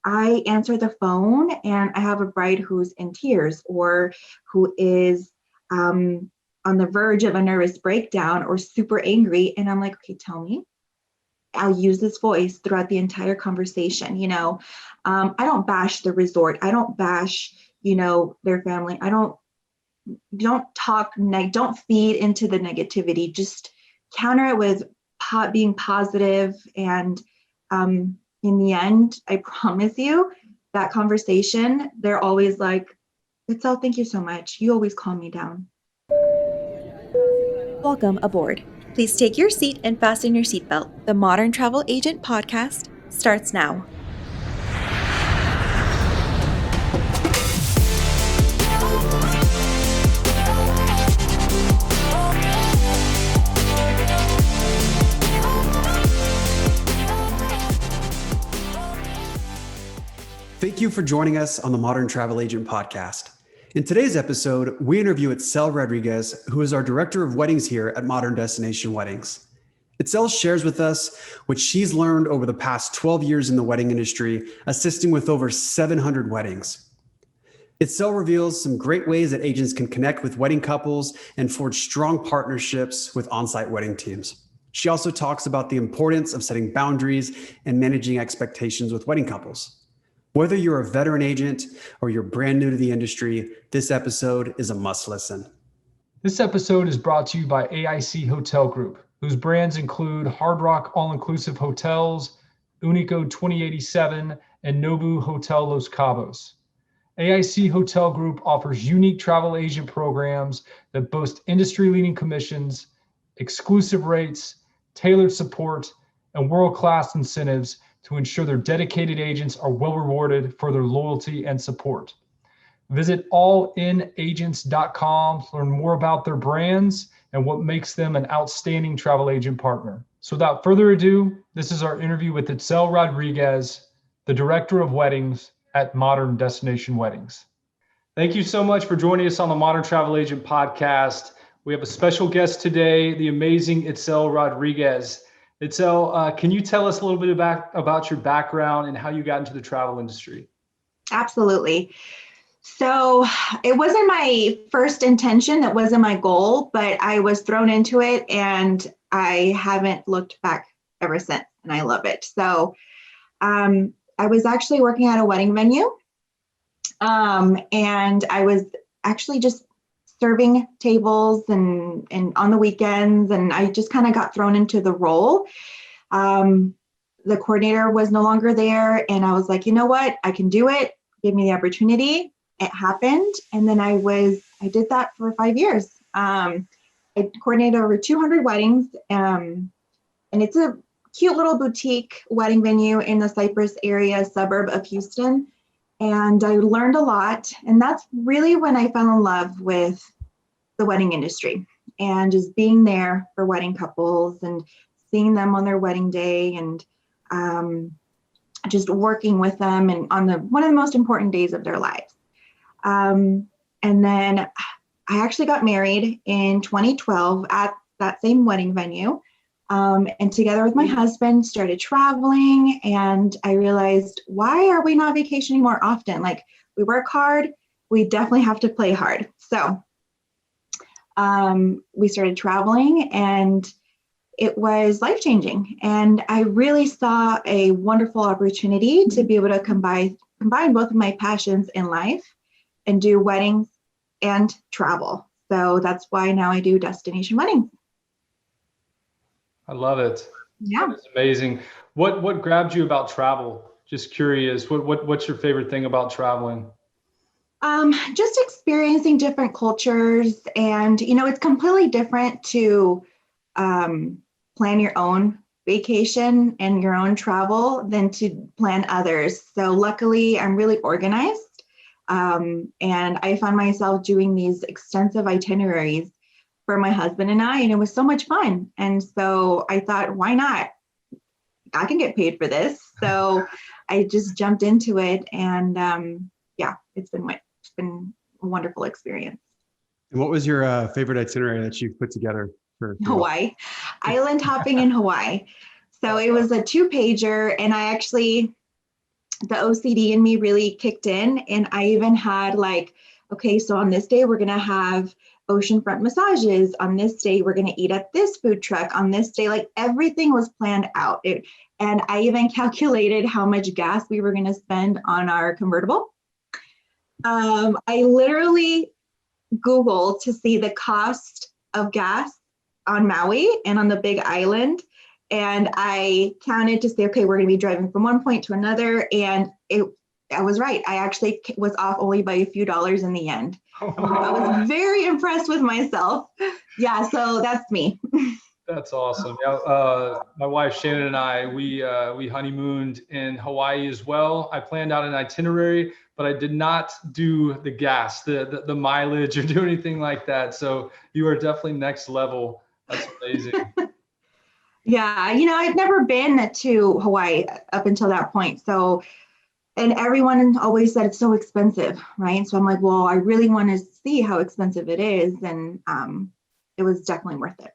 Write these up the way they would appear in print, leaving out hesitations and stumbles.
I answer the phone and I have a bride who's in tears or who is on the verge of a nervous breakdown or super angry. And I'm like, okay, tell me. I'll use this voice throughout the entire conversation. I don't bash the resort. I don't bash, their family. I don't talk, don't feed into the negativity. Just counter it with being positive. And in the end, I promise you that conversation, they're always like, Itzel, thank you so much. You always calm me down. Welcome aboard. Please take your seat and fasten your seatbelt. The Modern Travel Agent podcast starts now. Thank you for joining us on the Modern Travel Agent podcast. In today's episode, we interview Itzel Rodriguez, who is our Director of Weddings here at Modern Destination Weddings. Itzel shares with us what she's learned over the past 12 years in the wedding industry, assisting with over 700 weddings. Itzel reveals some great ways that agents can connect with wedding couples and forge strong partnerships with on-site wedding teams. She also talks about the importance of setting boundaries and managing expectations with wedding couples. Whether you're a veteran agent or you're brand new to the industry, this episode is a must listen. This episode is brought to you by AIC Hotel Group, whose brands include Hard Rock All-Inclusive Hotels, Unico 2087, and Nobu Hotel Los Cabos. AIC Hotel Group offers unique travel agent programs that boast industry-leading commissions, exclusive rates, tailored support, and world-class incentives to ensure their dedicated agents are well rewarded for their loyalty and support. Visit allinagents.com to learn more about their brands and what makes them an outstanding travel agent partner. So without further ado, this is our interview with Itzel Rodriguez, the Director of Weddings at Modern Destination Weddings. Thank you so much for joining us on the Modern Travel Agent podcast. We have a special guest today, the amazing Itzel Rodriguez. Itzel, can you tell us a little bit about your background and how you got into the travel industry? Absolutely. So it wasn't my first intention. It wasn't my goal, but I was thrown into it and I haven't looked back ever since. And I love it. So I was actually working at a wedding venue and I was actually just serving tables and on the weekends. And I just kind of got thrown into the role. The coordinator was no longer there. And I was like, you know what? I can do it. Give me the opportunity. It happened. And then I did that for 5 years. I coordinated over 200 weddings. And it's a cute little boutique wedding venue in the Cypress area, suburb of Houston. And I learned a lot. And that's really when I fell in love with the wedding industry and just being there for wedding couples and seeing them on their wedding day and just working with them and on one of the most important days of their lives. And then I actually got married in 2012 at that same wedding venue. And together with my husband, started traveling. And I realized, why are we not vacationing more often? Like, we work hard, we definitely have to play hard. So we started traveling and it was life-changing. And I really saw a wonderful opportunity to be able to combine both of my passions in life and do weddings and travel. So that's why now I do destination weddings. I love it. Yeah. It's amazing. What grabbed you about travel? Just curious. What's your favorite thing about traveling? Just experiencing different cultures, and it's completely different to plan your own vacation and your own travel than to plan others. So luckily, I'm really organized, and I found myself doing these extensive itineraries for my husband and I, and it was so much fun. And so I thought, why not? I can get paid for this. So I just jumped into it, and it's been a wonderful experience. And what was your favorite itinerary that you've put together for Hawaii? Island hopping in Hawaii. So it was a 2-pager, and I actually the OCD in me really kicked in. And I even had like, okay, so on this day, we're going to have oceanfront massages. On this day, we're going to eat at this food truck. On this day, like everything was planned out. And I even calculated how much gas we were going to spend on our convertible. I literally Googled to see the cost of gas on Maui and on the Big Island. And I counted to say, okay, we're going to be driving from one point to another. And I was right. I actually was off only by a few dollars in the end. I was very impressed with myself. Yeah, so that's me. That's awesome. Yeah, my wife Shannon and I, we honeymooned in Hawaii as well. I planned out an itinerary, but I did not do the gas, the mileage, or do anything like that. So you are definitely next level. That's amazing. Yeah, I'd never been to Hawaii up until that point. So, and everyone always said it's so expensive, right? So I'm like, well, I really want to see how expensive it is. And it was definitely worth it.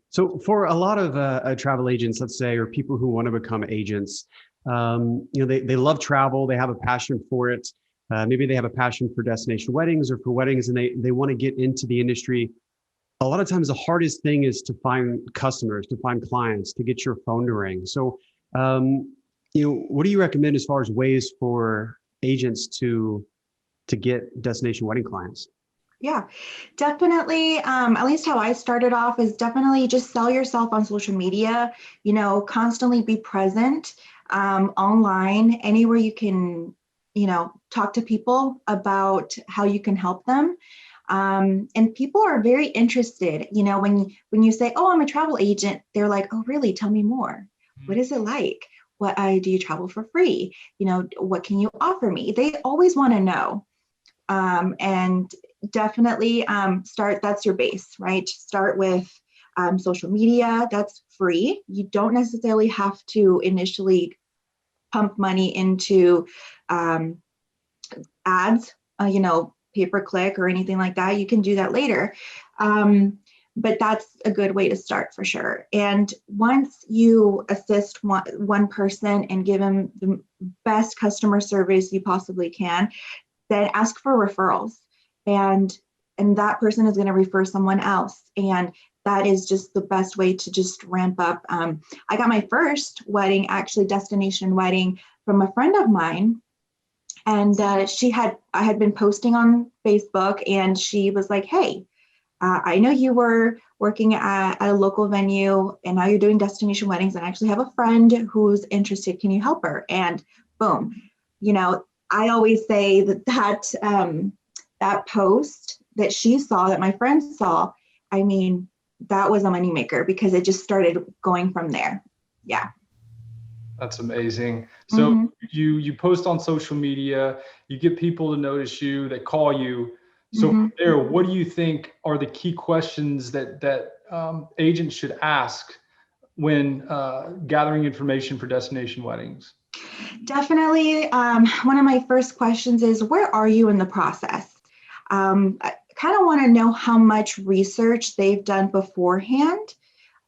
So for a lot of travel agents, let's say, or people who want to become agents, they love travel, they have a passion for it. Maybe they have a passion for destination weddings or for weddings, and they want to get into the industry. A lot of times the hardest thing is to find customers, to find clients, to get your phone to ring. So, what do you recommend as far as ways for agents to get destination wedding clients? Yeah, definitely. At least how I started off is definitely just sell yourself on social media, constantly be present online, anywhere you can, talk to people about how you can help them. And people are very interested, when you say, oh, I'm a travel agent, they're like, oh, really? Tell me more. What is it like? What do you travel for free? What can you offer me? They always want to know. And definitely that's your base, right? Start with social media. That's free. You don't necessarily have to initially pump money into ads, pay-per-click or anything like that. You can do that later. But that's a good way to start for sure. And once you assist one person and give them the best customer service you possibly can, then ask for referrals. And that person is going to refer someone else. And that is just the best way to just ramp up. I got my first wedding, actually destination wedding, from a friend of mine. And I had been posting on Facebook, and she was like, hey, I know you were working at a local venue and now you're doing destination weddings, and I actually have a friend who's interested. Can you help her? And boom, I always say that post that she saw, that my friend saw, that was a moneymaker because it just started going from there. Yeah. That's amazing. So you post on social media, you get people to notice you, they call you. So from there, what do you think are the key questions that agents should ask when gathering information for destination weddings? Definitely. One of my first questions is, where are you in the process? I kind of want to know how much research they've done beforehand,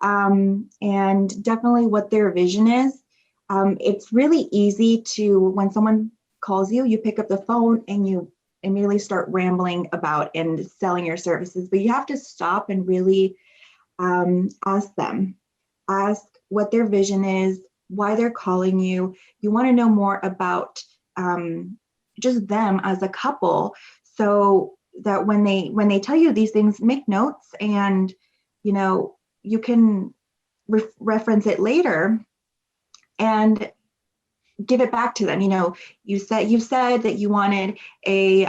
and definitely what their vision is. It's really easy to, when someone calls you, you pick up the phone and you immediately start rambling about and selling your services, but you have to stop and really ask what their vision is, why they're calling you. You want to know more about just them as a couple, so that when they tell you these things, make notes, and you can reference it later and give it back to them. You said that you wanted a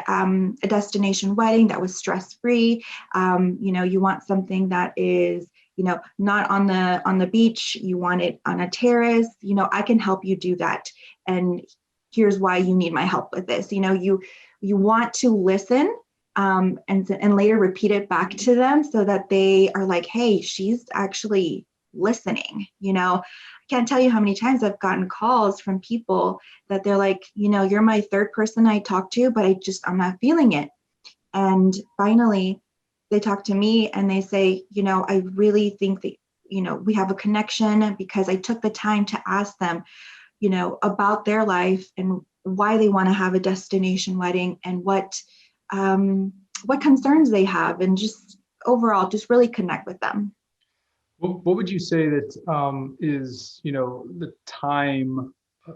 destination wedding that was stress-free. You want something that is not on the beach. You want it on a terrace. I can help you do that, and here's why you need my help with this. You want to listen, and later repeat it back to them, so that they are like, hey, she's actually listening. I can't tell you how many times I've gotten calls from people that they're like, you're my third person I talk to, but I'm not feeling it. And finally they talk to me and they say, I really think that, we have a connection, because I took the time to ask them, about their life and why they want to have a destination wedding and what concerns they have, and just overall just really connect with them. What would you say that is, the time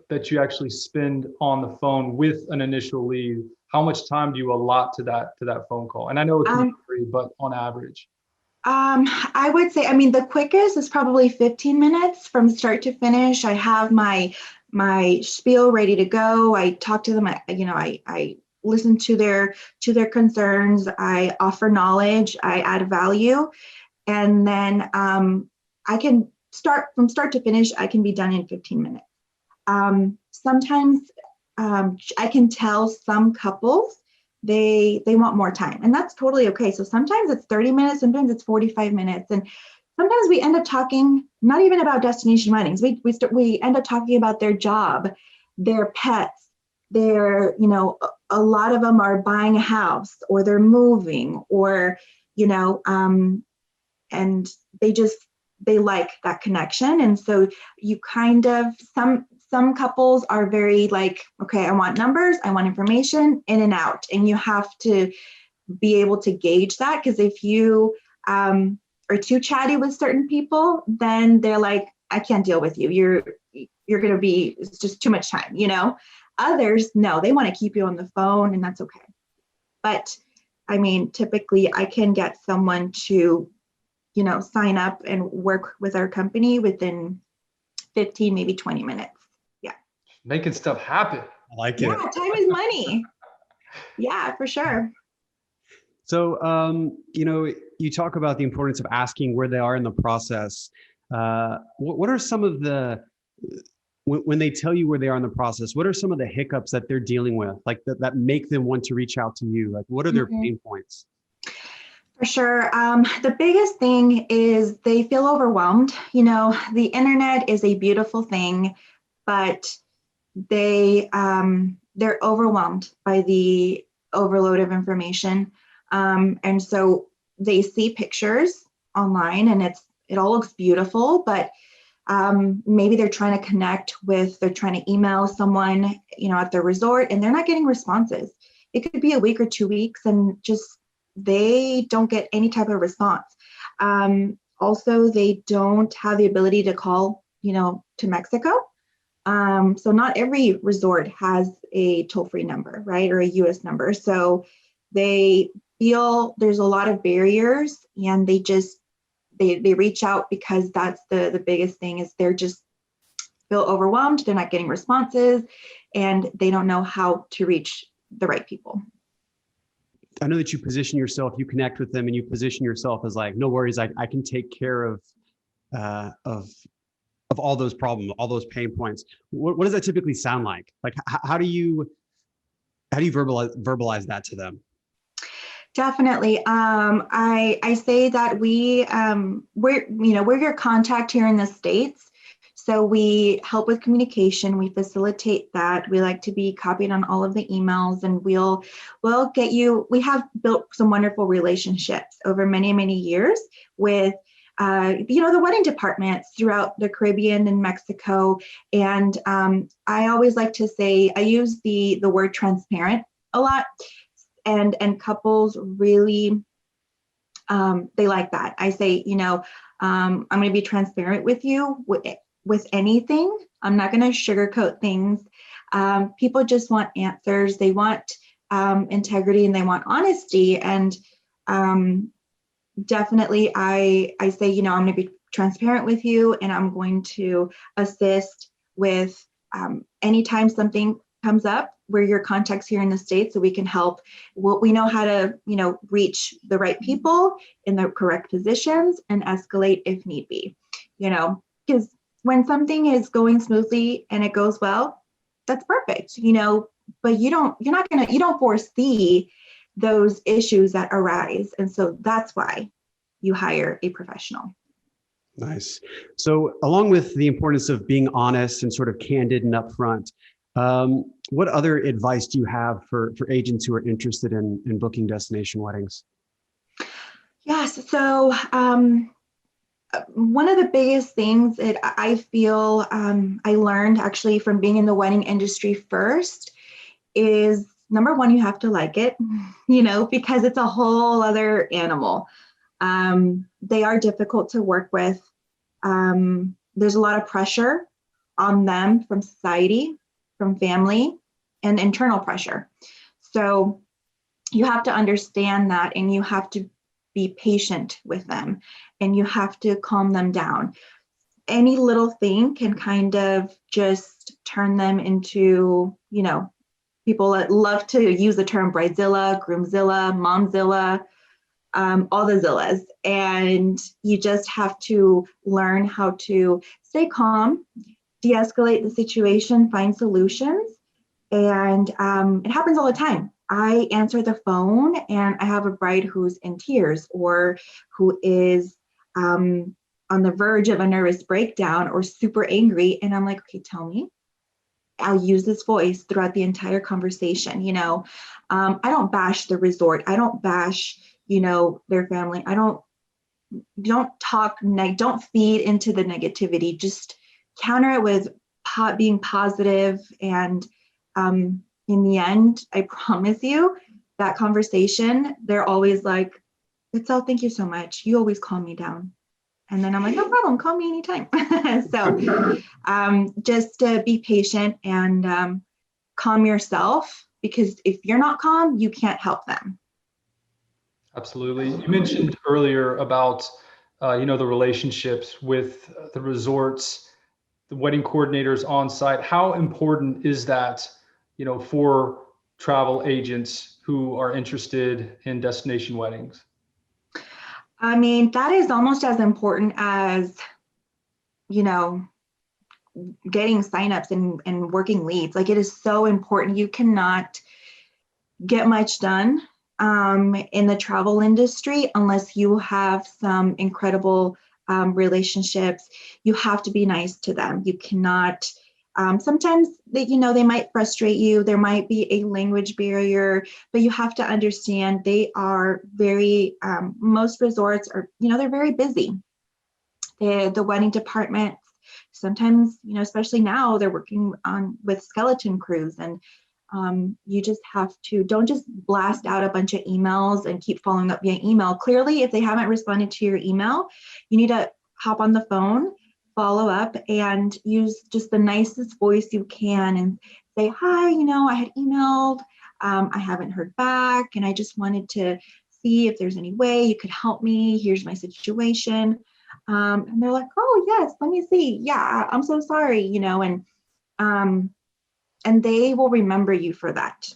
that you actually spend on the phone with an initial lead? How much time do you allot to that phone call? And I know it can be free, but on average. I would say, the quickest is probably 15 minutes from start to finish. I have my spiel ready to go. I talk to them. I listen to their concerns. I offer knowledge. I add value, and then I can start from start to finish. I can be done in 15 minutes. Sometimes I can tell some couples they want more time, and that's totally okay. So sometimes it's 30 minutes, sometimes it's 45 minutes, and sometimes we end up talking not even about destination weddings. We end up talking about their job, their pets, their, a lot of them are buying a house or they're moving, or and they like that connection. And so you kind of, some couples are very like, okay, I want numbers, I want information, in and out. And you have to be able to gauge that, because if you are too chatty with certain people, then they're like, I can't deal with you. You're going to be, it's just too much time, Others, no, they want to keep you on the phone, and that's okay. But typically I can get someone to, sign up and work with our company within 15, maybe 20 minutes. Yeah. Making stuff happen. I like it. Yeah, time is money. Yeah, for sure. So, you talk about the importance of asking where they are in the process. What are some of when they tell you where they are in the process, what are some of the hiccups that they're dealing with, like that make them want to reach out to you? Like, what are their pain points? For sure. The biggest thing is they feel overwhelmed. The internet is a beautiful thing, but they're overwhelmed by the overload of information. And so they see pictures online and it all looks beautiful, but maybe they're trying to email someone, at the resort, and they're not getting responses. It could be a week or 2 weeks, and just they don't get any type of response. Also, they don't have the ability to call, to Mexico. So not every resort has a toll-free number, right, or a US number. So they feel there's a lot of barriers, and they reach out because that's the biggest thing is they're just feel overwhelmed. They're not getting responses, and they don't know how to reach the right people. I know that you connect with them, and you position yourself as like, no worries, I can take care of all those problems, all those pain points. What does that typically sound like? Like, how do you verbalize that to them? Definitely. I say that we're your contact here in the States. So we help with communication. We facilitate that. We like to be copied on all of the emails, and we'll get you. We have built some wonderful relationships over many, many years with the wedding departments throughout the Caribbean and Mexico. And I always like to say, I use the word transparent a lot, and couples really, they like that. I say, I'm going to be transparent with you with anything. I'm not going to sugarcoat things. People just want answers. They want integrity, and they want honesty. And definitely I say, I'm going to be transparent with you, and I'm going to assist with anytime something comes up where your contacts here in the States, so we can help. We know how to, reach the right people in the correct positions and escalate if need be, because when something is going smoothly and it goes well, that's perfect, but you don't foresee those issues that arise. And so that's why you hire a professional. Nice. So along with the importance of being honest and sort of candid and upfront, what other advice do you have for agents who are interested in booking destination weddings? Yes. So One of the biggest things that I feel I learned actually from being in the wedding industry first is number one, you have to like it, because it's a whole other animal. They are difficult to work with. There's a lot of pressure on them from society, from family, and internal pressure. So you have to understand that, and you have to be patient with them, and you have to calm them down. Any little thing can kind of just turn them into, people that love to use the term bridezilla, groomzilla, momzilla, all the zillas. And you just have to learn how to stay calm, de-escalate the situation, find solutions. And it happens all the time. I answer the phone and I have a bride who's in tears or who is on the verge of a nervous breakdown or super angry. And I'm like, okay, tell me. I'll use this voice throughout the entire conversation. I don't bash the resort. I don't bash, their family. I don't don't feed into the negativity. Just counter it with being positive. And in the end, I promise you that conversation, they're always like, Itzel, thank you so much. You always calm me down. And then I'm like, no problem, call me anytime. So just be patient and calm yourself, because if you're not calm, you can't help them. Absolutely. You mentioned earlier about, the relationships with the resorts, the wedding coordinators on site. How important is that, for travel agents who are interested in destination weddings? I mean, that is almost as important as, getting signups and working leads. Like, it is so important. You cannot get much done in the travel industry unless you have some incredible relationships. You have to be nice to them. You cannot. Sometimes they might frustrate you. There might be a language barrier, but you have to understand they are very. Most resorts are, they're very busy. The wedding department. Sometimes, especially now, they're working with skeleton crews, and you just have to, don't just blast out a bunch of emails and keep following up via email. Clearly, if they haven't responded to your email, you need to hop on the phone, follow up, and use just the nicest voice you can and say, hi, I had emailed, I haven't heard back, and I just wanted to see if there's any way you could help me. Here's my situation. And they're like, oh, yes, let me see. Yeah, I'm so sorry, and they will remember you for that,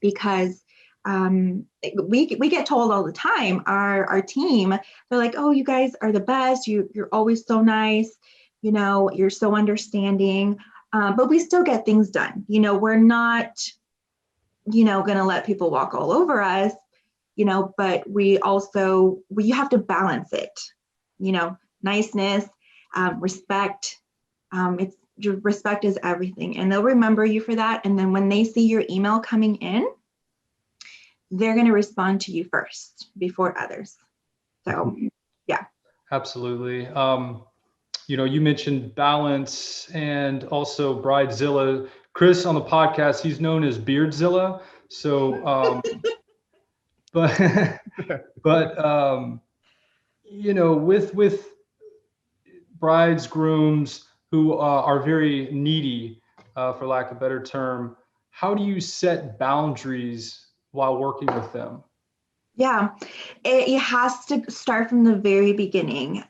because we get told all the time, our team, they're like, oh, you guys are the best. You're always so nice. You're so understanding, but we still get things done. We're not, going to let people walk all over us, but we have to balance it, niceness, respect. Respect is everything, and they'll remember you for that. And then when they see your email coming in, they're going to respond to you first before others. So, yeah. Absolutely. You mentioned balance and also Bridezilla. Chris on the podcast, he's known as Beardzilla. So, with brides, grooms who are very needy, for lack of a better term, how do you set boundaries while working with them? Yeah, it has to start from the very beginning.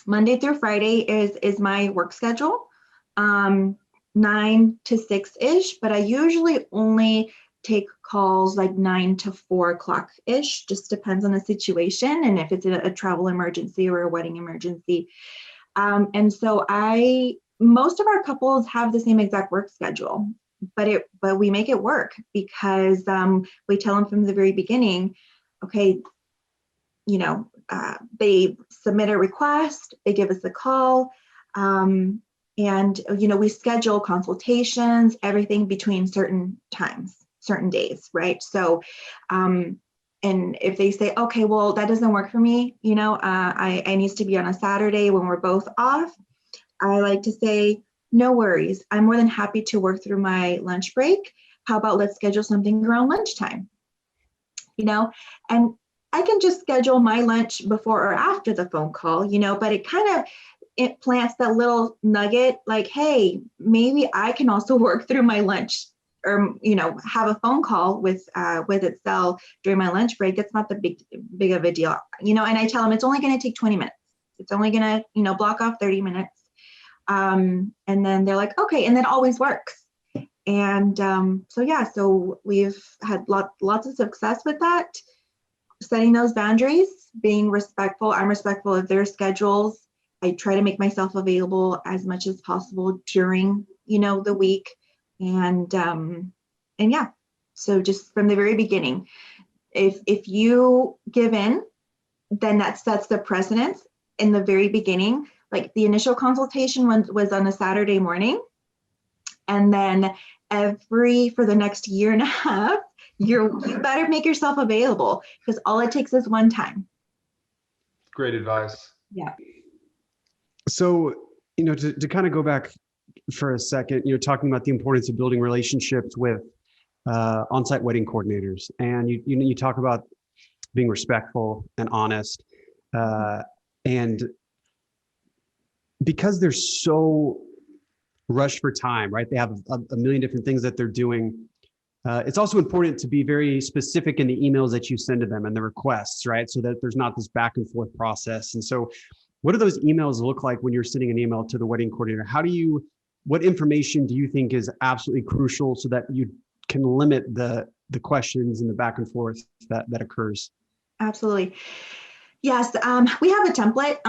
Monday through Friday is my work schedule, 9 to 6-ish, but I usually only take calls like 9 to 4 o'clock-ish, just depends on the situation and if it's a travel emergency or a wedding emergency. And so most of our couples have the same exact work schedule, but we make it work because we tell them from the very beginning, okay, they submit a request, they give us a call, and we schedule consultations, everything between certain times, certain days, right? So and if they say, okay, well, that doesn't work for me, I needs to be on a Saturday when we're both off, I like to say, no worries. I'm more than happy to work through my lunch break. How about let's schedule something around lunchtime? And I can just schedule my lunch before or after the phone call, but it plants that little nugget like, hey, maybe I can also work through my lunch, or have a phone call with Itzel during my lunch break. That's not the big of a deal, and I tell them it's only going to take 20 minutes. It's only going to block off 30 minutes, and then they're like, okay, and that always works. And so we've had lots of success with that, setting those boundaries, being respectful. I'm respectful of their schedules. I try to make myself available as much as possible during the week. And yeah, so just from the very beginning, if you give in, then that sets the precedence in the very beginning. Like the initial consultation was on a Saturday morning, and then for the next year and a half, you better make yourself available, because all it takes is one time. Great advice. Yeah. So, to kind of go back for a second, talking about the importance of building relationships with on-site wedding coordinators, and you talk about being respectful and honest, and because they're so rushed for time, right? They have a million different things that they're doing. It's also important to be very specific in the emails that you send to them and the requests, right? So that there's not this back and forth process. And so what do those emails look like when you're sending an email to the wedding coordinator? What information do you think is absolutely crucial so that you can limit the questions and the back and forth that occurs? Absolutely. Yes, we have a template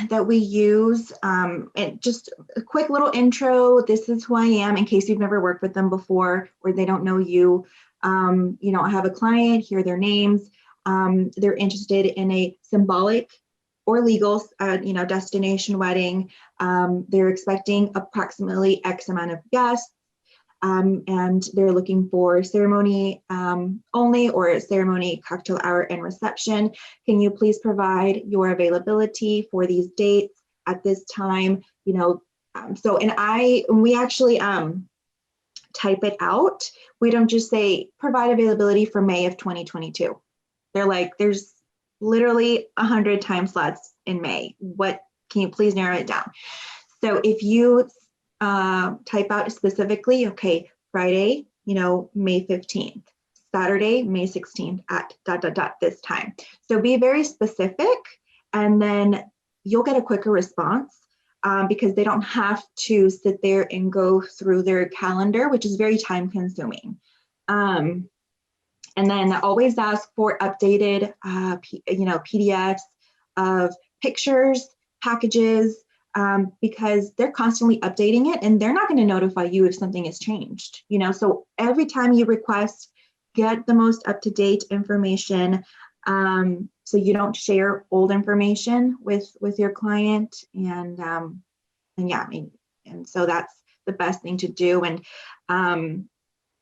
that we use. And just a quick little intro. This is who I am, in case you've never worked with them before or they don't know you. I have a client, here are their names. They're interested in a symbolic or legal, destination wedding. They're expecting approximately X amount of guests. And they're looking for ceremony only, or ceremony, cocktail hour, and reception. Can you please provide your availability for these dates at this time? We actually type it out. We don't just say provide availability for May of 2022. They're like, there's literally 100 time slots in May. What can you please narrow it down? So if you type out specifically, okay, Friday, May 15th, Saturday, May 16th at ... this time. So be very specific, and then you'll get a quicker response because they don't have to sit there and go through their calendar, which is very time consuming. And then always ask for updated, PDFs of pictures, packages, because they're constantly updating it, and they're not going to notify you if something has changed. So every time you request, get the most up-to-date information, so you don't share old information with your client. And so that's the best thing to do.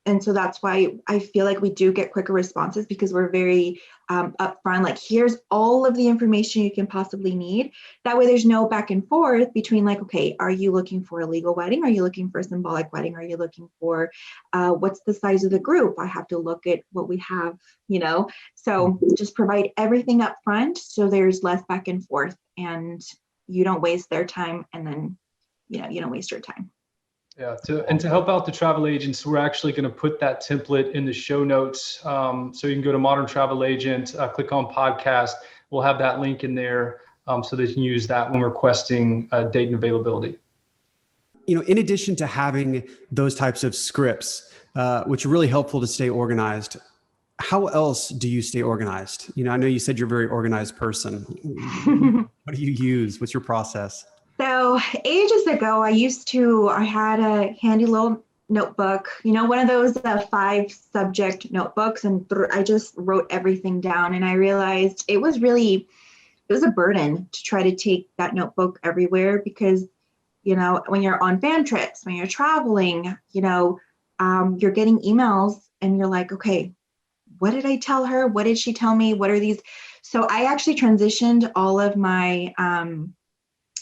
And so that's why I feel like we do get quicker responses, because we're very upfront, like, here's all of the information you can possibly need. That way there's no back and forth between like, okay, are you looking for a legal wedding? Are you looking for a symbolic wedding? Are you looking for, what's the size of the group? I have to look at what we have, so just provide everything up front, so there's less back and forth, and you don't waste their time, and then, you don't waste your time. Yeah, to help out the travel agents, we're actually going to put that template in the show notes. So you can go to Modern Travel Agent, click on podcast. We'll have that link in there so that you can use that when requesting date and availability. In addition to having those types of scripts, which are really helpful to stay organized, how else do you stay organized? I know you said you're a very organized person. What do you use? What's your process? So ages ago, I had a handy little notebook, one of those 5 subject notebooks, and I just wrote everything down. And I realized it was a burden to try to take that notebook everywhere, because, when you're on fan trips, when you're traveling, you're getting emails and you're like, okay, what did I tell her? What did she tell me? What are these? So I actually transitioned all of my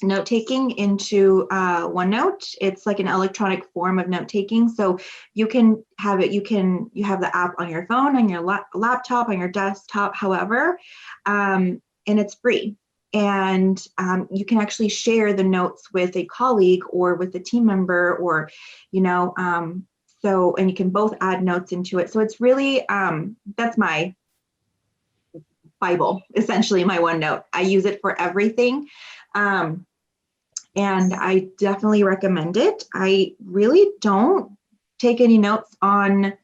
note taking into OneNote. It's like an electronic form of note taking. So you can have it, you have the app on your phone, on your laptop, on your desktop, however, and it's free. And you can actually share the notes with a colleague or with a team member, or, so, and you can both add notes into it. So it's really, that's my Bible, essentially, my OneNote. I use it for everything. And I definitely recommend it. I really don't take any notes on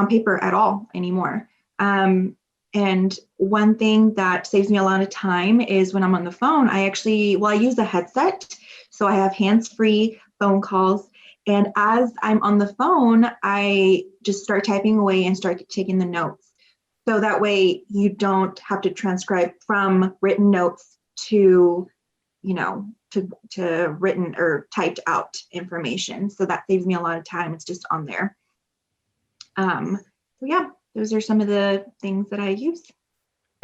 paper at all anymore. And one thing that saves me a lot of time is when I'm on the phone, I use a headset. So I have hands-free phone calls. And as I'm on the phone, I just start typing away and start taking the notes. So that way you don't have to transcribe from written notes to written or typed out information. So that saves me a lot of time. It's just on there. So yeah, those are some of the things that I use.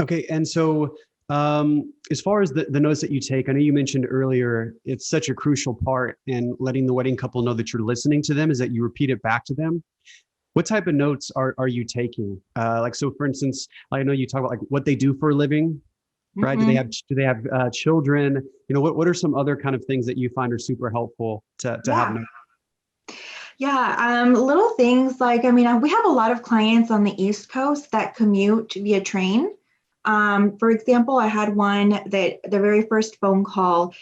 Okay. And so as far as the notes that you take, I know you mentioned earlier, it's such a crucial part in letting the wedding couple know that you're listening to them, is that you repeat it back to them. What type of notes are you taking? So for instance, I know you talk about like what they do for a living, right? Mm-hmm. Do they have children? What are some other kind of things that you find are super helpful to have notes? Yeah, little things like, we have a lot of clients on the East Coast that commute via train. For example, I had one that the very first phone call,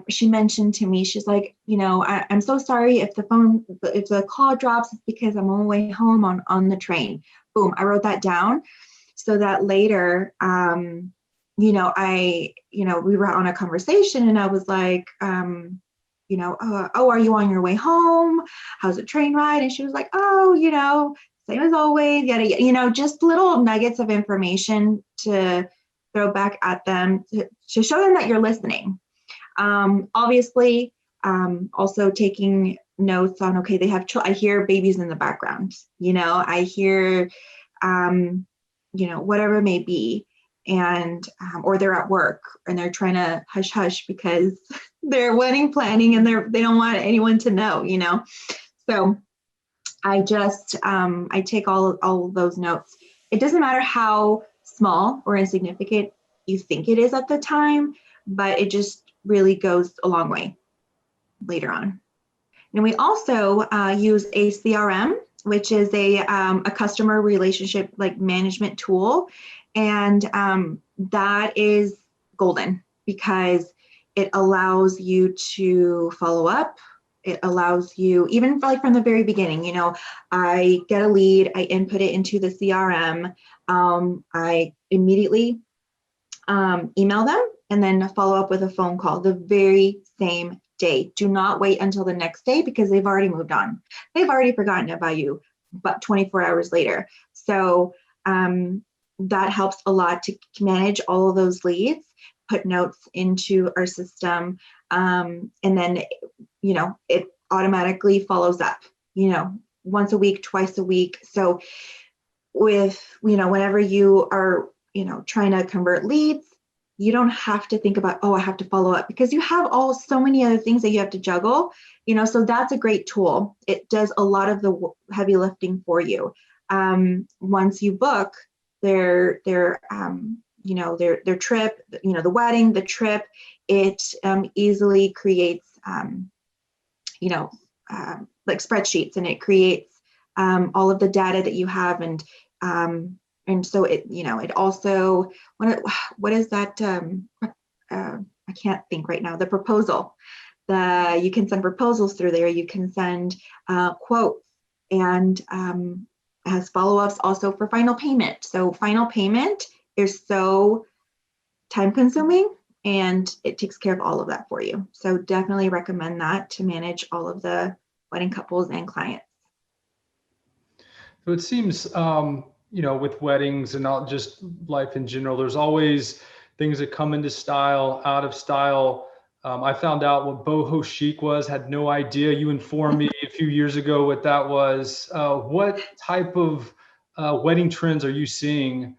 she mentioned to me, she's like, I'm so sorry if the call drops, it's because I'm on my way home on the train. Boom, I wrote that down so that later, we were on a conversation and I was like, are you on your way home? How's the train ride? And she was like, same as always, yada, yada, just little nuggets of information to throw back at them to show them that you're listening. Obviously, also taking notes on, okay, they have, I hear babies in the background, I hear, whatever it may be. And, or they're at work and they're trying to hush hush because they're wedding planning and they don't want anyone to know, So I just, I take all of those notes. It doesn't matter how small or insignificant you think it is at the time, but it just really goes a long way later on. And we also use a CRM, which is a customer relationship management tool. And that is golden because it allows you to follow up. It allows you, even from the very beginning, I get a lead, I input it into the CRM. I immediately email them and then follow up with a phone call the very same day. Do not wait until the next day because they've already moved on. They've already forgotten about you, but 24 hours later. So that helps a lot to manage all of those leads, put notes into our system, and then, it automatically follows up, once a week, twice a week. So with, whenever you are, trying to convert leads, you don't have to think about, I have to follow up because you have so many other things that you have to juggle, so that's a great tool. It does a lot of the heavy lifting for you. Once you book their trip, the wedding, the trip, it easily creates, spreadsheets, and it creates all of the data that you have. And so it, it also, what is that? I can't think right now, the proposal. You can send proposals through there. You can send quotes, and has follow-ups also for final payment. So final payment is so time consuming and it takes care of all of that for you. So definitely recommend that to manage all of the wedding couples and clients. So it seems, with weddings and not just life in general, there's always things that come into style, out of style. I found out what boho chic was, had no idea. You informed me a few years ago what that was. What type of wedding trends are you seeing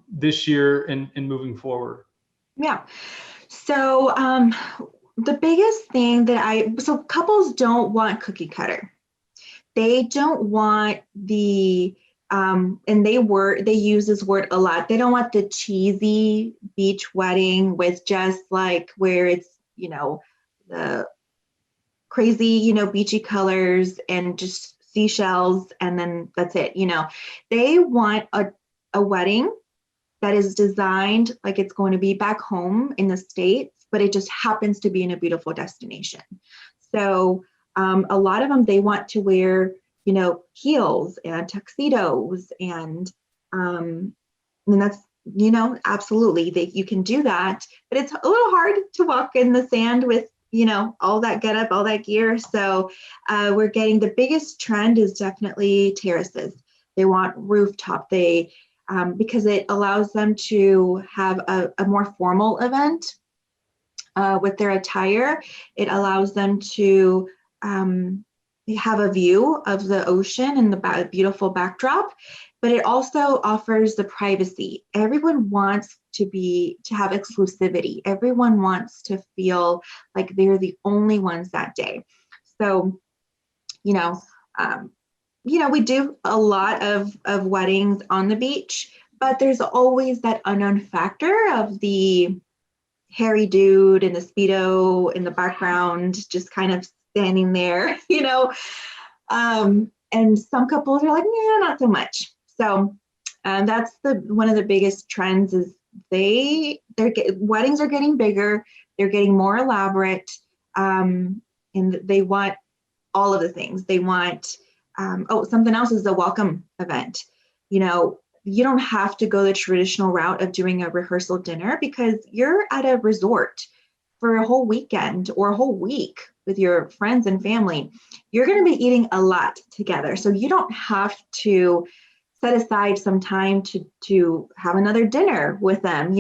this year and moving forward? Yeah. So the biggest thing so couples don't want cookie cutter. They don't want and they use this word a lot. They don't want the cheesy beach wedding with just like where it's, the crazy, beachy colors and just seashells. And then that's it. They want a wedding that is designed like it's going to be back home in the States, but it just happens to be in a beautiful destination. So a lot of them, they want to wear, heels and tuxedos and that's, absolutely, you can do that, but it's a little hard to walk in the sand with, all that getup, all that gear. So we're getting the biggest trend is definitely terraces. They want rooftop. Because it allows them to have a more formal event with their attire. It allows them to have a view of the ocean and the beautiful backdrop, but it also offers the privacy. Everyone wants to have exclusivity. Everyone wants to feel like they're the only ones that day. So, we do a lot of weddings on the beach, but there's always that unknown factor of the hairy dude in the Speedo in the background, just kind of standing there, and some couples are like, yeah, not so much. So that's one of the biggest trends is weddings are getting bigger, they're getting more elaborate, and they want all of the things. They want something else is the welcome event. You don't have to go the traditional route of doing a rehearsal dinner because you're at a resort for a whole weekend or a whole week with your friends and family. You're going to be eating a lot together. So you don't have to set aside some time to have another dinner with them.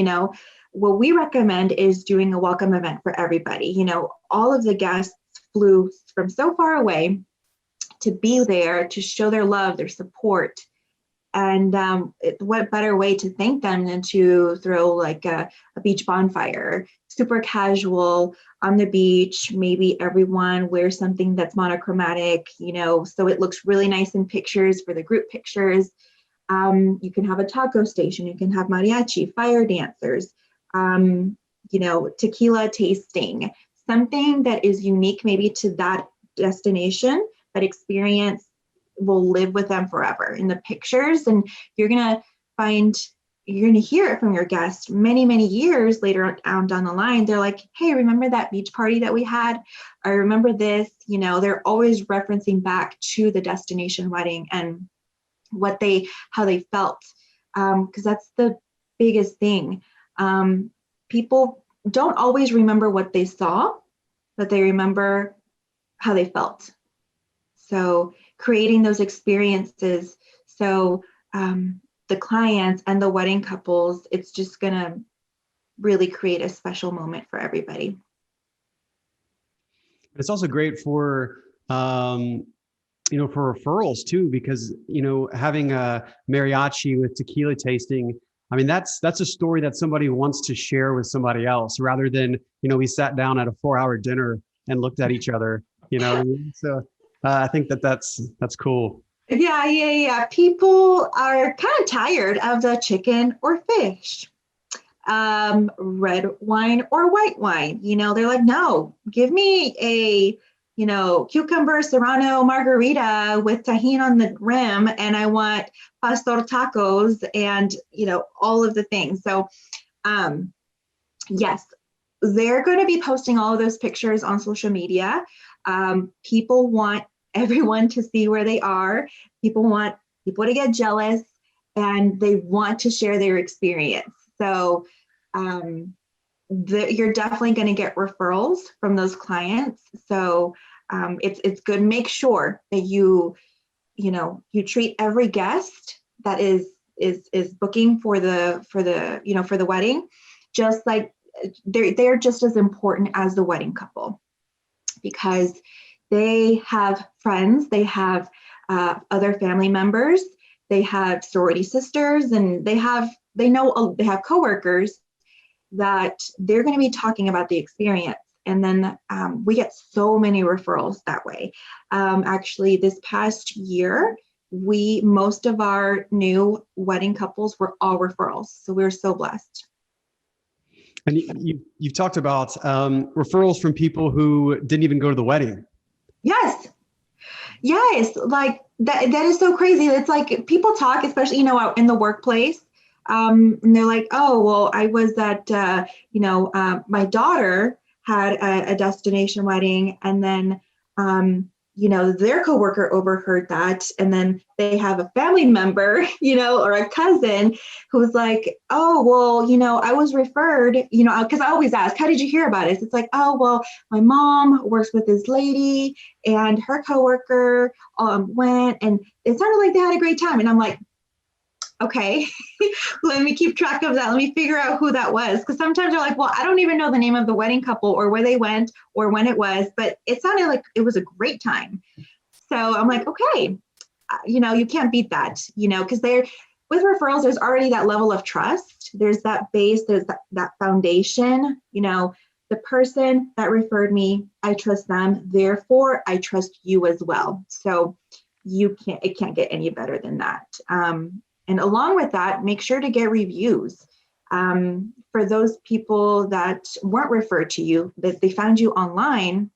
What we recommend is doing a welcome event for everybody. All of the guests flew from so far away to be there, to show their love, their support. And what better way to thank them than to throw like a beach bonfire, super casual on the beach. Maybe everyone wears something that's monochromatic, so it looks really nice in pictures for the group pictures. You can have a taco station, you can have mariachi, fire dancers, tequila tasting, something that is unique maybe to that destination, but experience will live with them forever in the pictures. And you're going to hear it from your guests many, many years later on down the line. They're like, hey, remember that beach party that we had? I remember this. They're always referencing back to the destination wedding and how they felt. Because that's the biggest thing. People don't always remember what they saw, but they remember how they felt. So creating those experiences. So the clients and the wedding couples, it's just going to really create a special moment for everybody. It's also great for, for referrals too, because, having a mariachi with tequila tasting, I mean, that's a story that somebody wants to share with somebody else rather than, we sat down at a 4-hour dinner and looked at each other, So I think that's cool. Yeah. People are kind of tired of the chicken or fish, red wine or white wine. They're like, no, give me a, cucumber serrano margarita with tahini on the rim, and I want pastor tacos and, all of the things. So, yes, they're going to be posting all of those pictures on social media. People want everyone to see where they are. People want people to get jealous, and they want to share their experience. So you're definitely going to get referrals from those clients. So it's good. Make sure that you treat every guest that is booking for the wedding, just like they're just as important as the wedding couple, because they have friends, they have other family members, they have sorority sisters, and they have coworkers that they're going to be talking about the experience. And then we get so many referrals that way. Actually, this past year, most of our new wedding couples were all referrals. So we were so blessed. And you've talked about referrals from people who didn't even go to the wedding. Yes. Like that is so crazy. It's like people talk, especially, out in the workplace. And they're like, oh, well, I was at, my daughter had a destination wedding, and then, their coworker overheard that. And then they have a family member, or a cousin who was like, oh, well, I was referred, because I always ask, how did you hear about it? It's like, oh, well, my mom works with this lady and her coworker went, and it sounded like they had a great time. And I'm like, okay, let me keep track of that. Let me figure out who that was. Because sometimes they're like, well, I don't even know the name of the wedding couple or where they went or when it was, but it sounded like it was a great time. So I'm like, okay, you can't beat that, because with referrals, there's already that level of trust. There's that base, there's that foundation, the person that referred me, I trust them. Therefore, I trust you as well. So it can't get any better than that. And along with that, make sure to get reviews. For those people that weren't referred to you, that they found you online,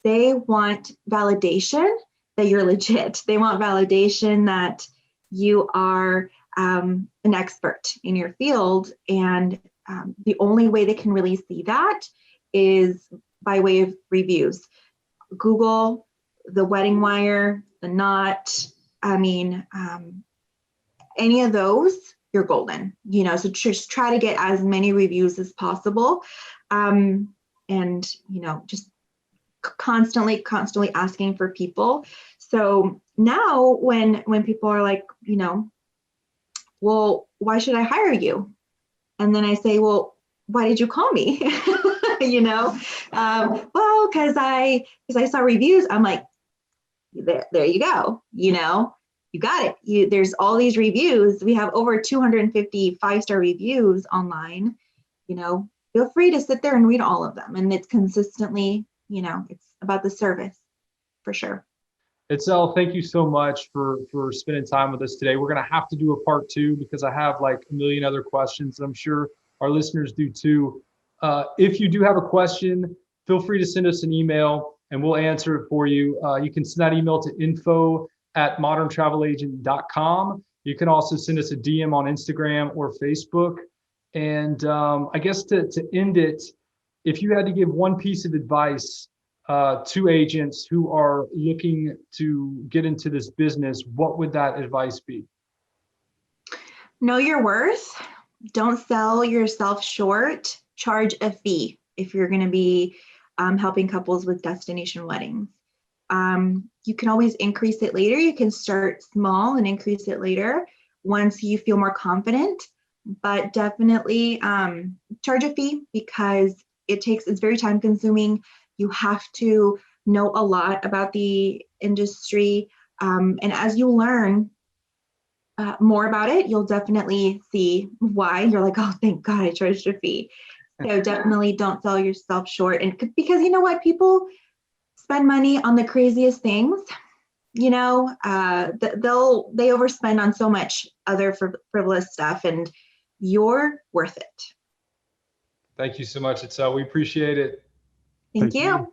they want validation that you're legit. They want validation that you are an expert in your field. And the only way they can really see that is by way of reviews. Google, the Wedding Wire, the Knot, any of those, you're golden, so just try to get as many reviews as possible. And, just constantly asking for people. So now when people are like, well, why should I hire you? And then I say, well, why did you call me? Well, because I saw reviews. I'm like, there you go. You got it. There's all these reviews. We have over 250 5-star reviews online. Feel free to sit there and read all of them. And it's consistently, it's about the service for sure. Itzel, thank you so much for spending time with us today. We're going to have to do a part 2 because I have like a million other questions, and I'm sure our listeners do too. If you do have a question, feel free to send us an email and we'll answer it for you. You can send that email to info@moderntravelagent.com. You can also send us a DM on Instagram or Facebook. And I guess to end it, if you had to give one piece of advice to agents who are looking to get into this business, what would that advice be? Know your worth. Don't sell yourself short. Charge a fee if you're going to be helping couples with destination weddings. You can always increase it later. You can start small and increase it later once you feel more confident, but definitely charge a fee because it's very time consuming. You have to know a lot about the industry. And as you learn more about it, you'll definitely see why. You're like, oh, thank God I charged a fee. So definitely don't sell yourself short. And because you know what, people spend money on the craziest things. They overspend on so much other frivolous stuff, and you're worth it. Thank you so much, Itzel. We appreciate it. Thank you.